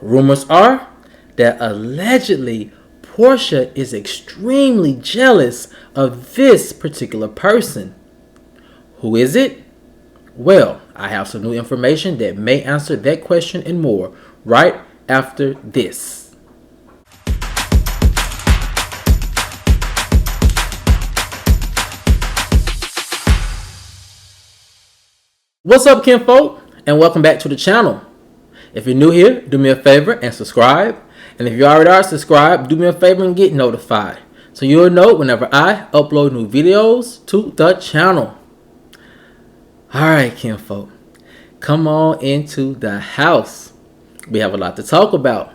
Rumors are that allegedly Porsha is extremely jealous of this particular person. Who is it? Well, I have some new information that may answer that question and more right after this. What's up, kinfolk, and welcome back to the channel. If you're new here, do me a favor and subscribe. And if you already are subscribed, do me a favor and get notified, so you'll know whenever I upload new videos to the channel. Alright, kinfolk, come on into the house. We have a lot to talk about,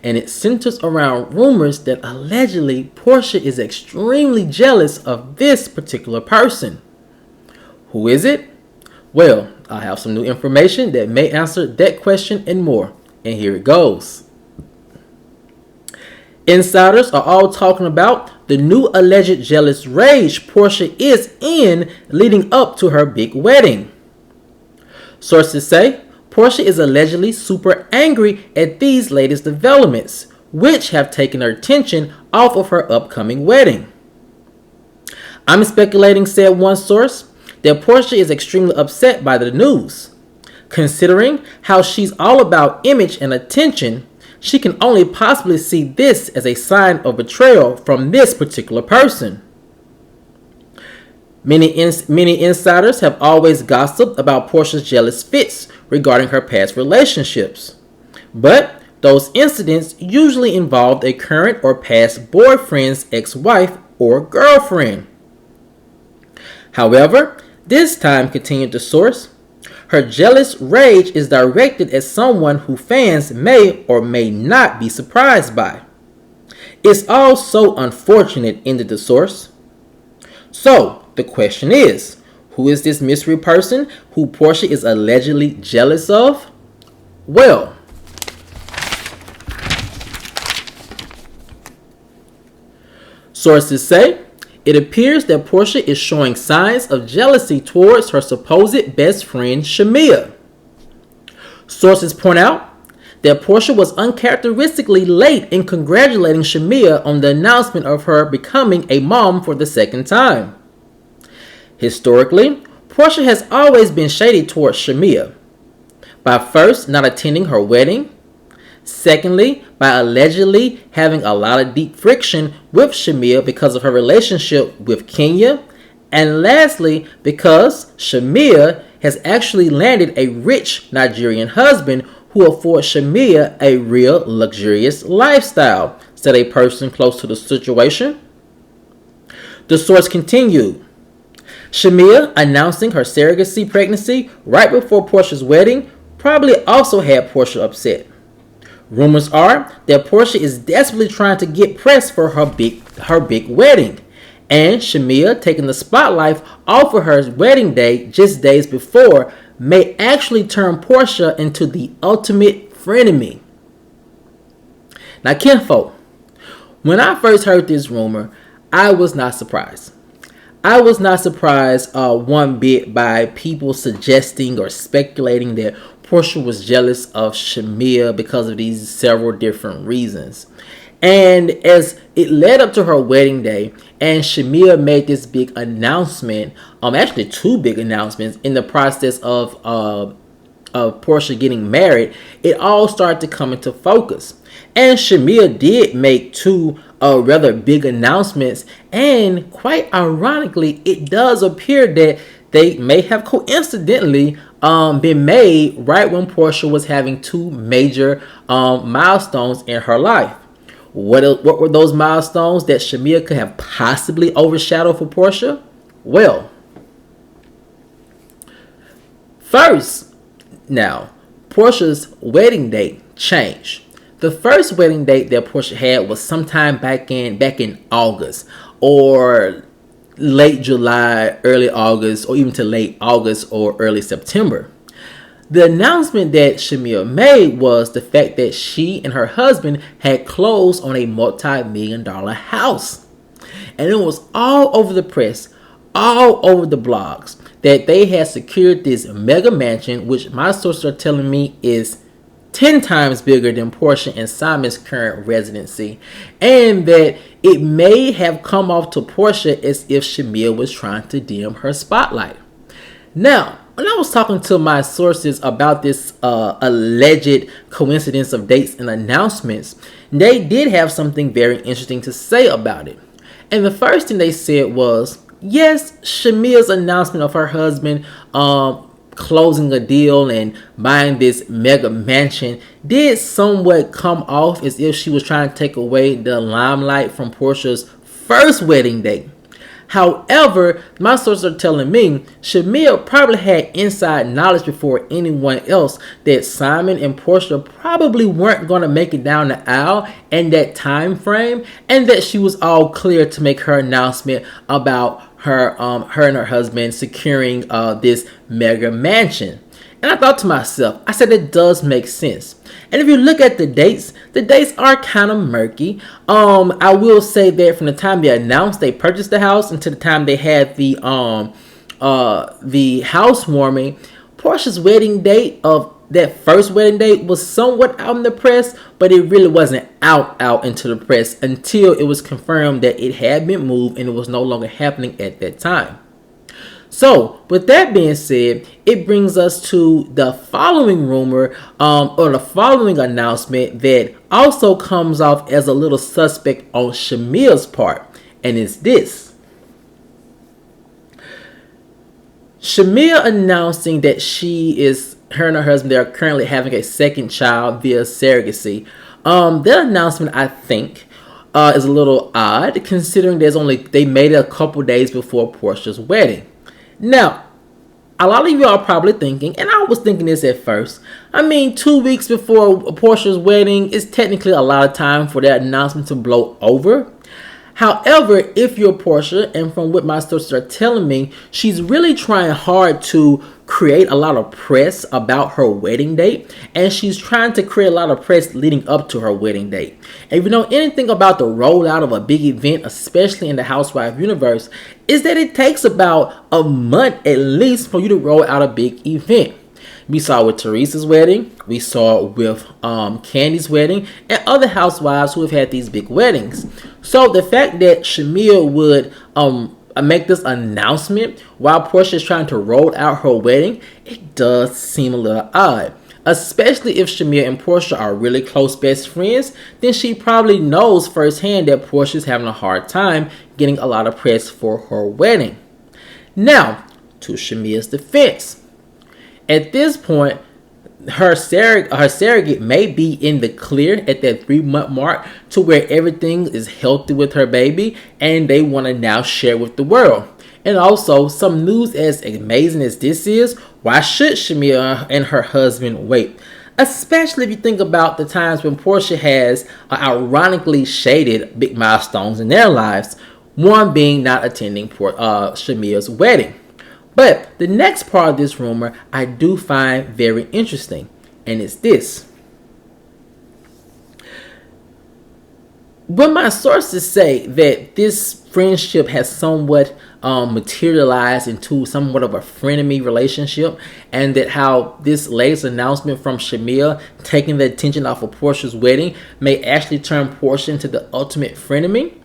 and it centers around rumors that allegedly Porsha is extremely jealous of this particular person. Who is it? Well, I have some new information that may answer that question and more, and here it goes. Insiders are all talking about the new alleged jealous rage Porsha is in leading up to her big wedding. Sources say Porsha is allegedly super angry at these latest developments, which have taken her attention off of her upcoming wedding. I'm speculating, said one source, that Porsha is extremely upset by the news. Considering how she's all about image and attention, she can only possibly see this as a sign of betrayal from this particular person. Many insiders have always gossiped about Porsha's jealous fits regarding her past relationships. But those incidents usually involved a current or past boyfriend's ex-wife or girlfriend. However, this time, continued the source, her jealous rage is directed at someone who fans may or may not be surprised by. It's all so unfortunate, ended the source. So, the question is, who is this mystery person who Porsha is allegedly jealous of? Well, sources say it appears that Porsha is showing signs of jealousy towards her supposed best friend Shamia. Sources point out that Porsha was uncharacteristically late in congratulating Shamia on the announcement of her becoming a mom for the second time. Historically, Porsha has always been shady towards Shamia, by first not attending her wedding, secondly, by allegedly having a lot of deep friction with Shamia because of her relationship with Kenya, and lastly, because Shamia has actually landed a rich Nigerian husband who affords Shamia a real luxurious lifestyle, said a person close to the situation. The source continued. Shamia announcing her surrogacy pregnancy right before Porsha's wedding probably also had Porsha upset. Rumors are that Porsha is desperately trying to get press for her big wedding, and Shamia taking the spotlight off of her wedding day just days before may actually turn Porsha into the ultimate frenemy. Now, kinfolk, when I first heard this rumor, I was not surprised. I was not surprised one bit by people suggesting or speculating that Porsha was jealous of Shamia because of these several different reasons. And as it led up to her wedding day, and Shamia made this big announcement, actually two big announcements in the process of Porsha getting married, it all started to come into focus. And Shamia did make two rather big announcements, and quite ironically, it does appear that they may have coincidentally been made right when Porsha was having two major milestones in her life. What were those milestones that Shamia could have possibly overshadowed for Porsha? Well, first, now, Porsha's wedding date changed. The first wedding date that Porsha had was sometime back in August, or late July, early August, or even to late August or early September. The announcement that Shamia made was the fact that she and her husband had closed on a multi-million-dollar house. And it was all over the press, all over the blogs, that they had secured this mega mansion, which my sources are telling me is 10 times bigger than Porsha and Simon's current residency, and that it may have come off to Porsha as if Shamia was trying to dim her spotlight. Now, when I was talking to my sources about this alleged coincidence of dates and announcements, they did have something very interesting to say about it. And the first thing they said was, yes, Shamia's announcement of her husband closing a deal and buying this mega mansion did somewhat come off as if she was trying to take away the limelight from Porsha's first wedding date. However, my sources are telling me Shamia probably had inside knowledge before anyone else that Simon and Porsha probably weren't going to make it down the aisle in that time frame, and that she was all clear to make her announcement about her and her husband securing this mega mansion. And I thought to myself, I said, it does make sense. And if you look at the dates are kind of murky. I will say that from the time they announced they purchased the house until the time they had the housewarming, Porsha's wedding date of that first wedding date was somewhat out in the press, but it really wasn't out into the press until it was confirmed that it had been moved and it was no longer happening at that time. So, with that being said, it brings us to the following rumor or the following announcement that also comes off as a little suspect on Shamia's part, and it's this. Shamia announcing that her and her husband, they are currently having a second child via surrogacy. That announcement, I think, is a little odd considering they made it a couple days before Porsha's wedding. Now, a lot of you are probably thinking, and I was thinking this at first, 2 weeks before Porsha's wedding is technically a lot of time for that announcement to blow over. However, if you're Porsha, and from what my sources are telling me, she's really trying hard to create a lot of press about her wedding date, and she's trying to create a lot of press leading up to her wedding date. And if you know anything about the rollout of a big event, especially in the housewife universe, is that it takes about a month at least for you to roll out a big event. We saw with Teresa's wedding, we saw with Candy's wedding, and other housewives who have had these big weddings. So the fact that Shamia would make this announcement while Porsha is trying to roll out her wedding, it does seem a little odd. Especially if Shamia and Porsha are really close best friends, then she probably knows firsthand that Porsha is having a hard time getting a lot of press for her wedding. Now, to Shamia's defense. At this point, her surrogate may be in the clear at that 3-month mark to where everything is healthy with her baby and they want to now share with the world. And also, some news as amazing as this is, why should Shamia and her husband wait? Especially if you think about the times when Porsha has ironically shaded big milestones in their lives, one being not attending Shamia's wedding. But the next part of this rumor I do find very interesting, and it's this. When my sources say that this friendship has somewhat materialized into somewhat of a frenemy relationship, and that how this latest announcement from Shamia taking the attention off of Porsha's wedding may actually turn Porsha into the ultimate frenemy,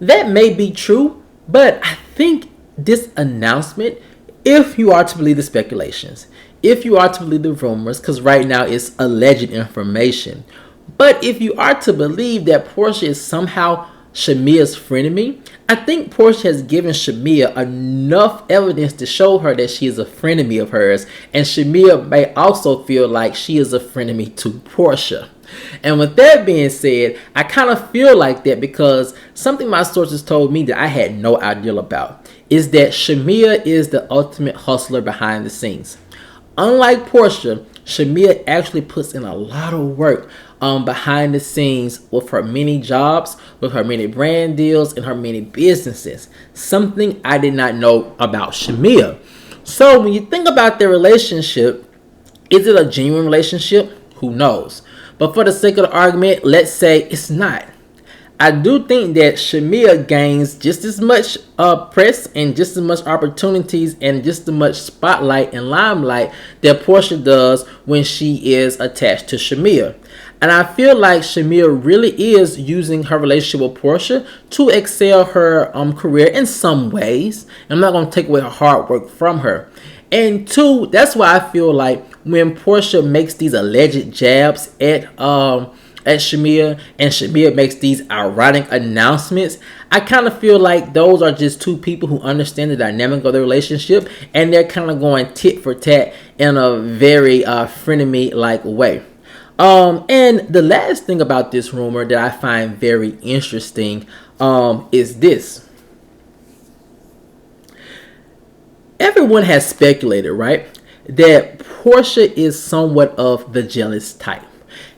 that may be true, but I think this announcement, if you are to believe the speculations, if you are to believe the rumors, because right now it's alleged information, but if you are to believe that Porsha is somehow Shamia's frenemy, I think Porsha has given Shamia enough evidence to show her that she is a frenemy of hers, and Shamia may also feel like she is a frenemy to Porsha. And with that being said, I kind of feel like that because something my sources told me that I had no idea about is that Shamia is the ultimate hustler behind the scenes. Unlike Porsha, Shamia actually puts in a lot of work behind the scenes with her many jobs, with her many brand deals, and her many businesses. Something I did not know about Shamia. So when you think about their relationship, is it a genuine relationship? Who knows? But for the sake of the argument, let's say it's not. I do think that Shamia gains just as much press and just as much opportunities and just as much spotlight and limelight that Porsha does when she is attached to Shamia. And I feel like Shamia really is using her relationship with Porsha to excel her career in some ways. I'm not going to take away her hard work from her. And two, that's why I feel like when Porsha makes these alleged jabs at Shamia, and Shamia makes these ironic announcements, I kind of feel like those are just two people who understand the dynamic of their relationship, and they're kind of going tit for tat in a very frenemy-like way. And the last thing about this rumor that I find very interesting is this. Everyone has speculated, right, that Porsha is somewhat of the jealous type.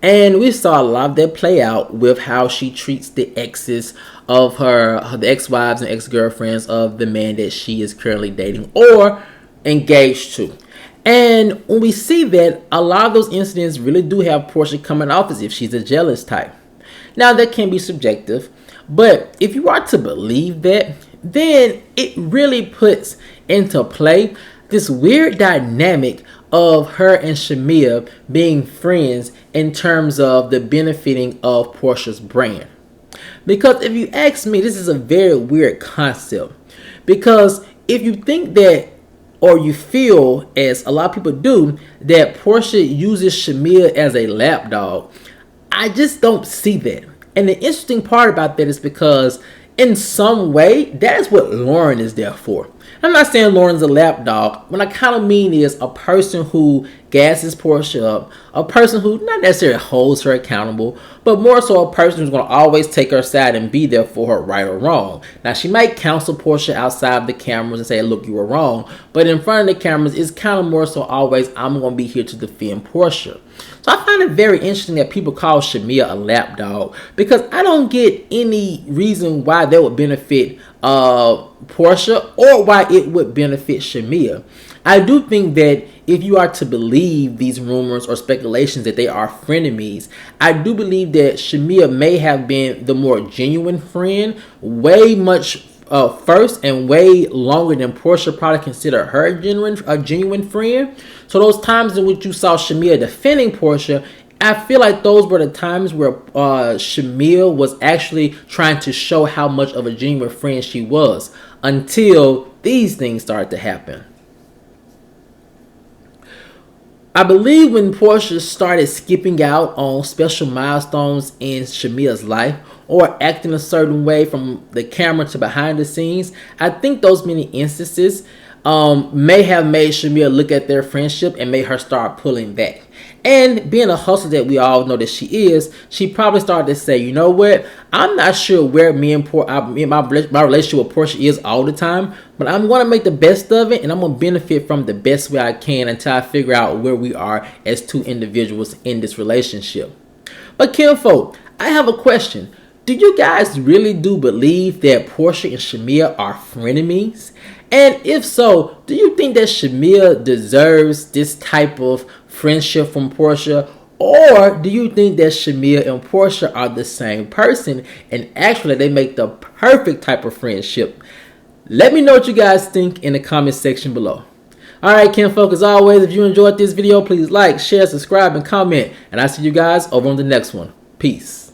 And we saw a lot of that play out with how she treats the exes of the ex-wives and ex-girlfriends of the man that she is currently dating or engaged to. And when we see that, a lot of those incidents really do have Porsha coming off as if she's a jealous type. Now, that can be subjective, but if you are to believe that, then it really puts into play this weird dynamic of her and Shamia being friends in terms of the benefiting of Porsha's brand. Because if you ask me, this is a very weird concept. Because if you think that, or you feel, as a lot of people do, that Porsha uses Shamia as a lapdog, I just don't see that. And the interesting part about that is because in some way, that is what Lauren is there for. I'm not saying Lauren's a lapdog. What I kind of mean is a person who gasses Porsha up, a person who not necessarily holds her accountable, but more so a person who's going to always take her side and be there for her, right or wrong. Now, she might counsel Porsha outside the cameras and say, look, you were wrong. But in front of the cameras, it's kind of more so always, I'm going to be here to defend Porsha. So I find it very interesting that people call Shamia a lapdog, because I don't get any reason why that would benefit Porsha or why it would benefit Shamia. I do think that if you are to believe these rumors or speculations that they are frenemies, I do believe that Shamia may have been the more genuine friend way much first and way longer than Porsha probably considered her a genuine friend. So those times in which you saw Shamia defending Porsha, I feel like those were the times where Shamia was actually trying to show how much of a genuine friend she was, until these things started to happen. I believe when Porsha started skipping out on special milestones in Shamia's life or acting a certain way from the camera to behind the scenes, I think those many instances may have made Shamia look at their friendship and made her start pulling back. And being a hustler that we all know that she is, she probably started to say, you know what, I'm not sure where my relationship with Porsha is all the time, but I'm going to make the best of it, and I'm going to benefit from the best way I can until I figure out where we are as two individuals in this relationship. But kinfolk, I have a question. Do you guys really do believe that Porsha and Shamia are frenemies? And if so, do you think that Shamia deserves this type of friendship from Porsha? Or do you think that Shamia and Porsha are the same person and actually they make the perfect type of friendship? Let me know what you guys think in the comment section below. Alright, kinfolk, as always, if you enjoyed this video, please like, share, subscribe, and comment. And I'll see you guys over on the next one. Peace.